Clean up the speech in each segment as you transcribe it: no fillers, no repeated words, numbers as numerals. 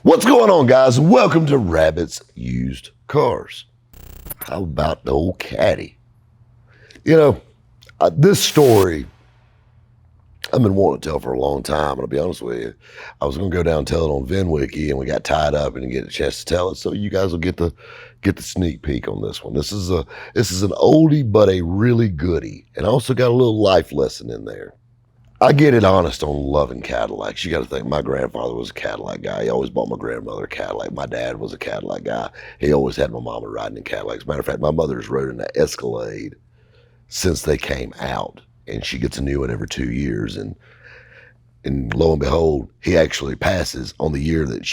What's going on, guys? Welcome to Rabbit's Used Cars. How about the old caddy? This story I've been wanting to tell for a long time, and I'll be honest with you, I was going to go down and tell it on VinWiki, and we got tied up and didn't get a chance to tell it. So you guys will get the sneak peek on this one. This is an oldie but a really goodie, and I also got a little life lesson in there. I get it honest on loving Cadillacs. You got to think, my grandfather was a Cadillac guy. He always bought my grandmother a Cadillac. My dad was a Cadillac guy. He always had my mama riding in Cadillacs. Matter of fact, my mother's rode in an Escalade since they came out, and she gets a new one every 2 years. And lo and behold, he actually passes on the year that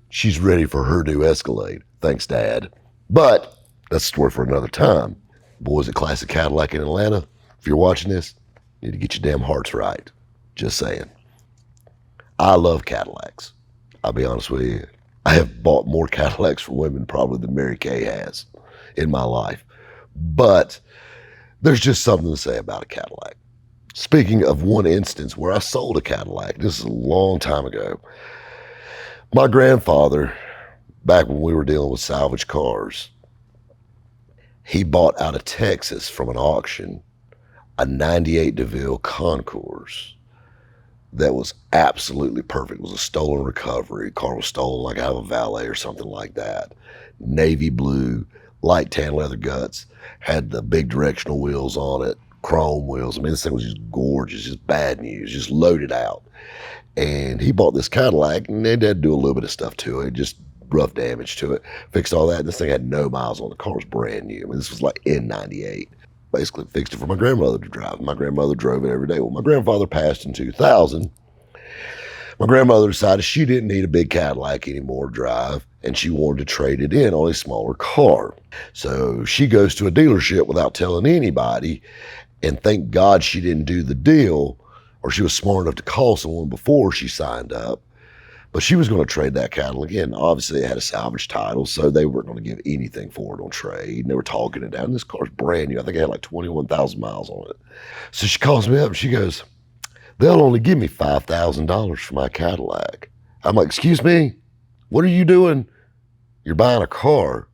she's ready for her new Escalade. Thanks, Dad. But that's a story for another time. Boys at Classic Cadillac in Atlanta, if you're watching this, you need to get your damn hearts right. Just saying. I love Cadillacs. I'll be honest with you. I have bought more Cadillacs for women probably than Mary Kay has in my life. But there's just something to say about a Cadillac. Speaking of one instance where I sold a Cadillac, this is a long time ago. My grandfather, back when we were dealing with salvage cars, he bought out of Texas from an auction a 98 DeVille Concours that was absolutely perfect. It was a stolen recovery. Car was stolen like out of a valet or something like that. Navy blue, light tan leather guts, had the big directional wheels on it, chrome wheels. I mean, this thing was just gorgeous, just bad news, just loaded out. And he bought this Cadillac, and they did do a little bit of stuff to it, just rough damage to it, fixed all that. And this thing had no miles on it. The car was brand new. I mean, this was like in 98. Basically fixed it for my grandmother to drive. My grandmother drove it every day. Well, my grandfather passed in 2000. My grandmother decided she didn't need a big Cadillac anymore to drive, and she wanted to trade it in on a smaller car. So she goes to a dealership without telling anybody, and thank God she didn't do the deal, or she was smart enough to call someone before she signed up. But she was going to trade that Cadillac in. Obviously, it had a salvage title, so they weren't going to give anything for it on trade. And they were talking it down. This car's brand new. I think it had like 21,000 miles on it. So she calls me up and she goes, "They'll only give me $5,000 for my Cadillac." I'm like, "Excuse me? What are you doing? You're buying a car."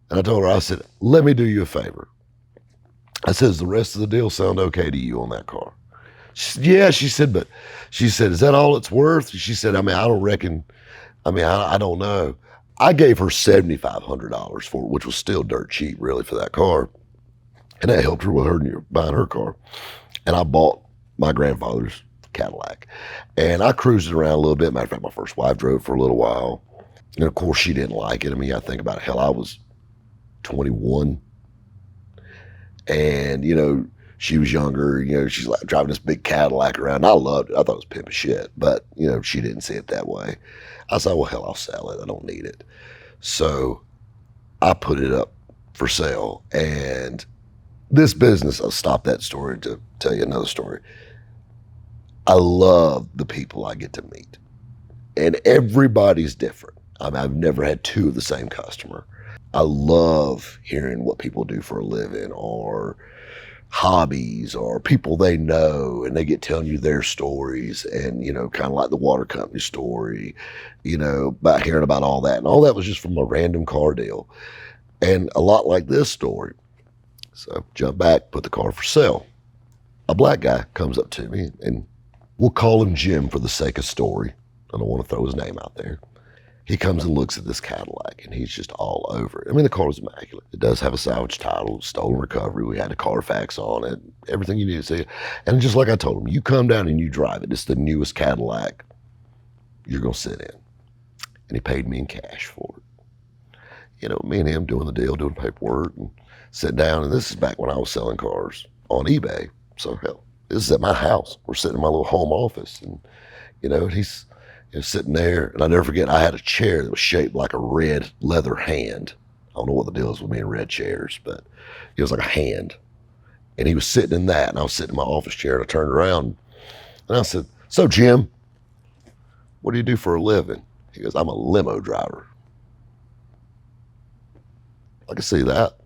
And I told her, I said, "Let me do you a favor." I said, "Does the rest of the deal sound okay to you on that car?" She said, "Yeah." She said, "Is that all it's worth?" She said, I don't reckon, I don't know. I gave her $7,500 for it, which was still dirt cheap, really, for that car. And that helped her with her buying her car. And I bought my grandfather's Cadillac. And I cruised it around a little bit. Matter of fact, my first wife drove for a little while. And of course, she didn't like it. I mean, I think about it. Hell, I was 21. And, she was younger, she's like driving this big Cadillac around. I loved it. I thought it was pimp as shit, but, she didn't see it that way. I said, well, hell, I'll sell it. I don't need it. So I put it up for sale. And this business, I'll stop that story to tell you another story. I love the people I get to meet. And everybody's different. I've never had two of the same customer. I love hearing what people do for a living, or hobbies, or people they know, and they get telling you their stories, and kind of like the water company story, about hearing about all that. And all that was just from a random car deal, and a lot like this story. So jump back, put the car for sale. A black guy comes up to me, and we'll call him Jim for the sake of story. I don't want to throw his name out there. He comes and looks at this Cadillac, and he's just all over it. I mean, the car is immaculate. It does have a salvage title, stolen recovery. We had a Carfax on it, everything you need to see. And just like I told him, you come down and you drive it. It's the newest Cadillac you're going to sit in. And he paid me in cash for it. Me and him doing the deal, doing paperwork, and sitting down. And this is back when I was selling cars on eBay. So, hell, this is at my house. We're sitting in my little home office. And, he's sitting there, and I never forget, I had a chair that was shaped like a red leather hand. I don't know what the deal is with me and red chairs, but it was like a hand. And he was sitting in that, and I was sitting in my office chair, and I turned around, and I said, "So, Jim, what do you do for a living?" He goes, "I'm a limo driver." I can see that.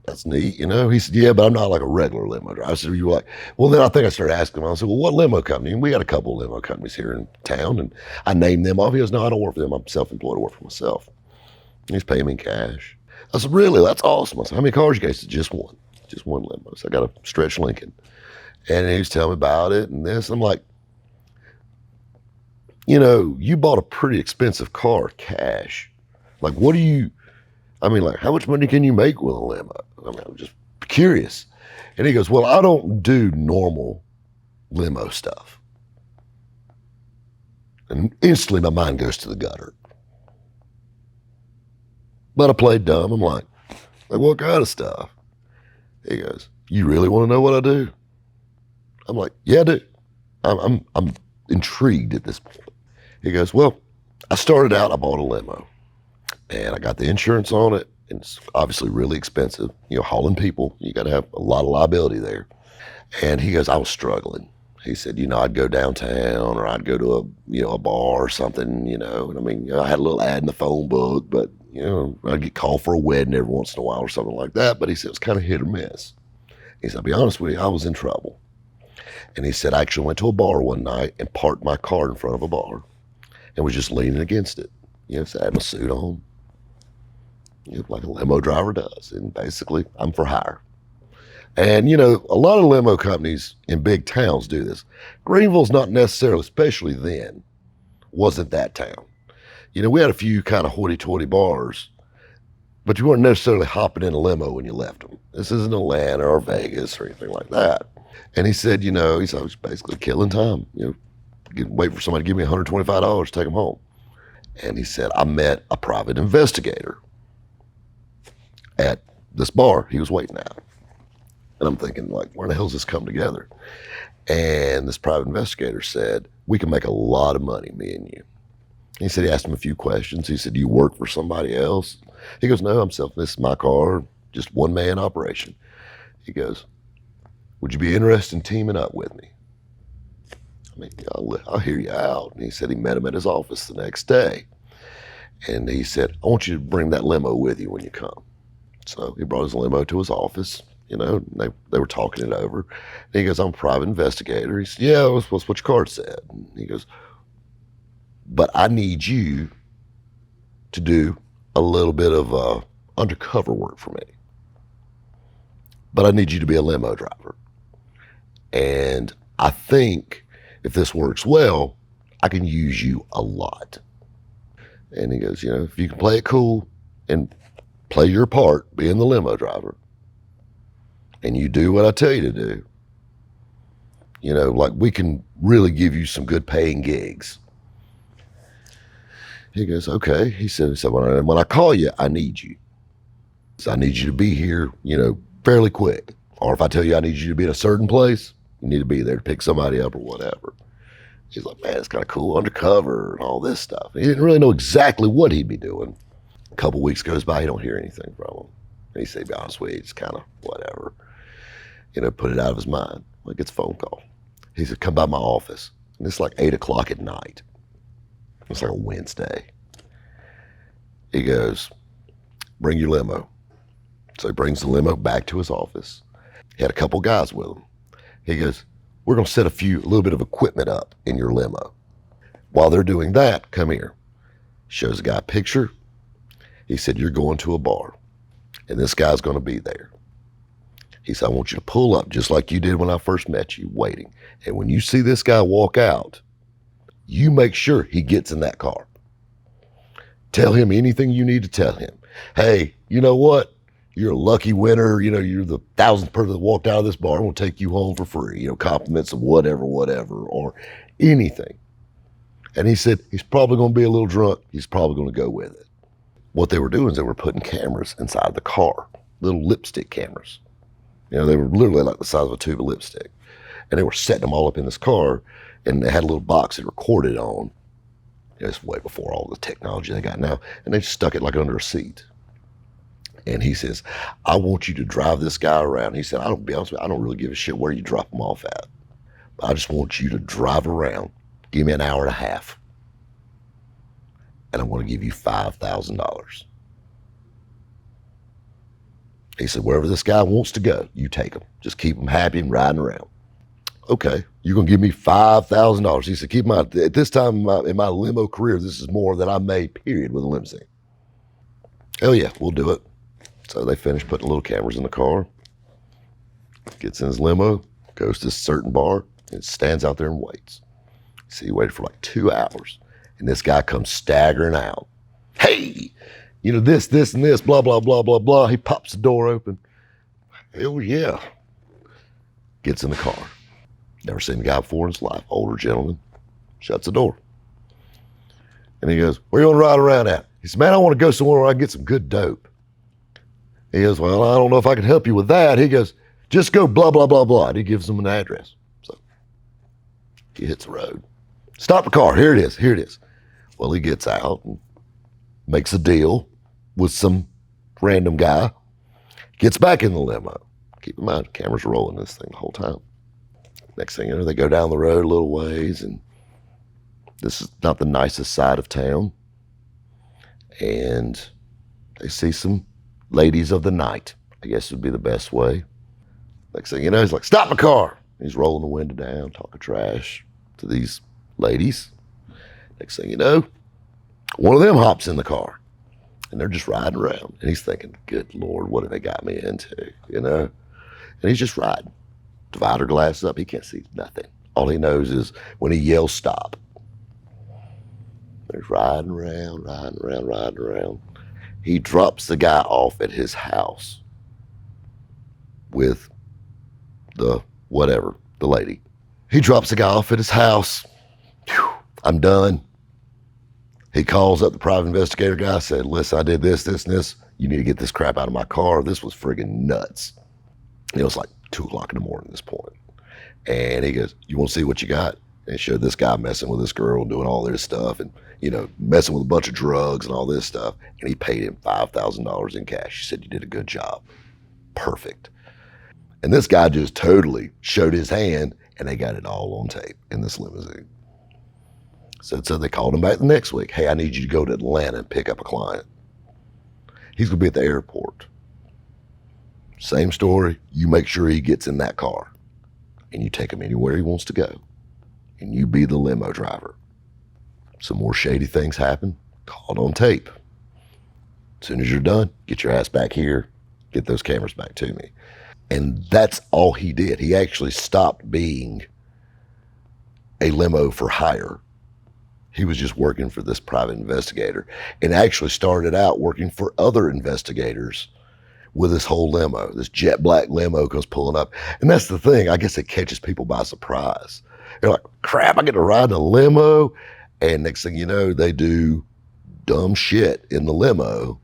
That's neat, you know? He said, yeah, but I'm not like a regular limo driver. I said, you like, well, then I think I started asking him. I said, well, what limo company? And we got a couple of limo companies here in town, and I named them off. He goes, no, I don't work for them. I'm self-employed. I work for myself. And he's paying me in cash. I said, really? That's awesome. I said, how many cars you got? He said, just one limo. So I got a stretch Lincoln. And he was telling me about it and this. I'm like, you know, you bought a pretty expensive car cash. Like, what do you, I mean, like, how much money can you make with a limo? I mean, I'm just curious. And he goes, well, I don't do normal limo stuff. And instantly my mind goes to the gutter. But I played dumb. I'm like, what kind of stuff? He goes, you really want to know what I do? I'm like, yeah, I do. I'm intrigued at this point. He goes, well, I started out, I bought a limo and I got the insurance on it. And it's obviously really expensive. You know, hauling people, you got to have a lot of liability there. And he goes, I was struggling. He said, you know, I'd go downtown or I'd go to a bar or something, you know. And I mean, you know, I had a little ad in the phone book, but, you know, I'd get called for a wedding every once in a while or something like that. But he said, it's kind of hit or miss. He said, I'll be honest with you, I was in trouble. And he said, I actually went to a bar one night and parked my car in front of a bar and was just leaning against it. You know, so I had my suit on, you know, like a limo driver does. And basically, I'm for hire. And, you know, a lot of limo companies in big towns do this. Greenville's not necessarily, especially then, wasn't that town. You know, we had a few kind of hoity-toity bars, but you weren't necessarily hopping in a limo when you left them. This isn't Atlanta or Vegas or anything like that. And he said, you know, I was basically killing time, you know, wait for somebody to give me $125 to take them home. And he said, I met a private investigator at this bar he was waiting at. And I'm thinking, like, where the hell's this come together? And this private investigator said, we can make a lot of money, me and you. He said he asked him a few questions. He said, do you work for somebody else? He goes, no, this is my car, just one man operation. He goes, would you be interested in teaming up with me? I mean, I'll hear you out. And he said he met him at his office the next day. And he said, I want you to bring that limo with you when you come. So he brought his limo to his office. You know, they were talking it over. And he goes, I'm a private investigator. He said, yeah, that's what your card said. And he goes, but I need you to do a little bit of undercover work for me. But I need you to be a limo driver. And I think if this works well, I can use you a lot. And he goes, you know, if you can play it cool and play your part being the limo driver, and you do what I tell you to do, you know, like we can really give you some good paying gigs. He goes, okay. He said, when I call you, I need you. So I need you to be here, you know, fairly quick. Or if I tell you I need you to be in a certain place, you need to be there to pick somebody up or whatever. He's like, man, it's kind of cool, undercover and all this stuff. He didn't really know exactly what he'd be doing. A couple weeks goes by, he don't hear anything from him. And he said, to be honest with you, it's kind of whatever. You know, put it out of his mind. Like, it's a phone call. He said, come by my office. And it's like 8 o'clock at night. It's like a Wednesday. He goes, bring your limo. So he brings the limo back to his office. He had a couple guys with him. He goes, we're going to set a little bit of equipment up in your limo. While they're doing that, come here. Shows the guy a picture. He said, you're going to a bar, and this guy's going to be there. He said, I want you to pull up just like you did when I first met you, waiting. And when you see this guy walk out, you make sure he gets in that car. Tell him anything you need to tell him. Hey, you know what? You're a lucky winner. You know, you're the 1,000th person that walked out of this bar. I'm going to take you home for free. You know, compliments of whatever, or anything. And he said, he's probably going to be a little drunk. He's probably going to go with it. What they were doing is they were putting cameras inside the car, little lipstick cameras. You know, they were literally like the size of a tube of lipstick. And they were setting them all up in this car, and they had a little box that recorded on. You know, it's way before all the technology they got now. And they stuck it like under a seat. And he says, I want you to drive this guy around. He said, be honest with you, I don't really give a shit where you drop him off at. I just want you to drive around. Give me an hour and a half. And I'm going to give you $5,000. He said, wherever this guy wants to go, you take him. Just keep him happy and riding around. Okay, you're going to give me $5,000. He said, keep in mind, at this time in my limo career, this is more than I made, period, with a limousine. Hell yeah, we'll do it. So they finished putting little cameras in the car, gets in his limo, goes to a certain bar, and stands out there and waits. So he waited for like 2 hours, and this guy comes staggering out. Hey, you know, this, and this, blah, blah, blah, blah, blah. He pops the door open. Hell yeah. Gets in the car. Never seen the guy before in his life. Older gentleman. Shuts the door. And he goes, where you want to ride around at? He said, man, I want to go somewhere where I can get some good dope. He goes, well, I don't know if I can help you with that. He goes, just go blah, blah, blah, blah. And he gives him an address. So he hits the road. Stop the car. Here it is. Here it is. Well, he gets out and makes a deal with some random guy. Gets back in the limo. Keep in mind, cameras are rolling this thing the whole time. Next thing you know, they go down the road a little ways, and this is not the nicest side of town. And they see some ladies of the night, I guess would be the best way. Next thing you know, he's like, stop the car. He's rolling the window down, talking trash to these ladies. Next thing you know, one of them hops in the car, and they're just riding around. And he's thinking, good Lord, what have they got me into, you know? And he's just riding. Divider glass up, he can't see nothing. All he knows is when he yells stop. He's riding around, riding around, riding around. He drops the guy off at his house with the whatever, the lady. He drops the guy off at his house. Whew, I'm done. He calls up the private investigator guy, said, listen, I did this, this, and this. You need to get this crap out of my car. This was friggin' nuts. It was like 2 o'clock in the morning at this point. And he goes, you want to see what you got? And showed this guy messing with this girl, doing all this stuff, and, you know, messing with a bunch of drugs and all this stuff. And he paid him $5,000 in cash. He said, you did a good job. Perfect. And this guy just totally showed his hand, and they got it all on tape in this limousine. So they called him back the next week. Hey, I need you to go to Atlanta and pick up a client. He's going to be at the airport. Same story. You make sure he gets in that car, and you take him anywhere he wants to go, and you be the limo driver. Some more shady things happen, call it on tape. As soon as you're done, get your ass back here, get those cameras back to me. And that's all he did. He actually stopped being a limo for hire. He was just working for this private investigator, and actually started out working for other investigators with this whole limo. This jet black limo comes pulling up. And that's the thing, I guess it catches people by surprise. They're like, crap, I get to ride in a limo. And next thing you know, they do dumb shit in the limo,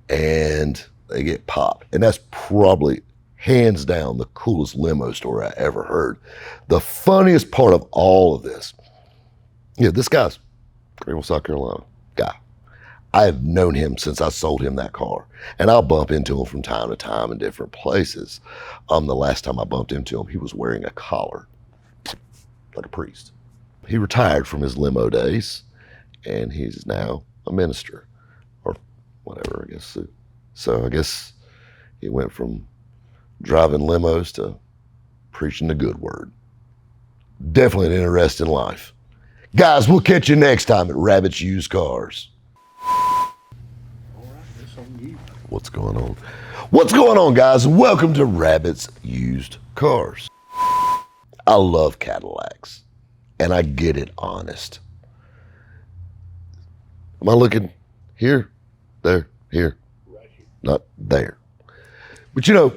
and they get popped. And that's probably, hands down, the coolest limo story I ever heard. The funniest part of all of this, this guy's Greenville, South Carolina guy. I have known him since I sold him that car, and I'll bump into him from time to time in different places. The last time I bumped into him, he was wearing a collar, like a priest. He retired from his limo days, and he's now a minister, or whatever, I guess. So I guess he went from driving limos to preaching the good word. Definitely an interesting life. Guys, we'll catch you next time at Rabbit's Used Cars. What's going on? What's going on, guys? Welcome to Rabbit's Used Cars. I love Cadillacs, and I get it honest. Am I looking here, there, here? Right here. Not there. But you know,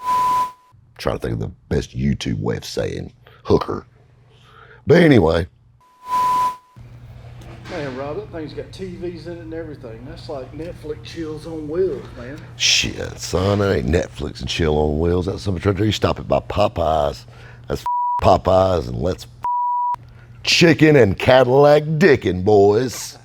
I'm trying to think of the best YouTube way of saying hooker. But anyway. Man, Rob, that thing's got TVs in it and everything. That's like Netflix chills on wheels, man. Shit, son, that ain't Netflix and chill on wheels. That's something trying to do. You stop it by Popeyes. That's Popeyes, and let's chicken and Cadillac dickin', boys.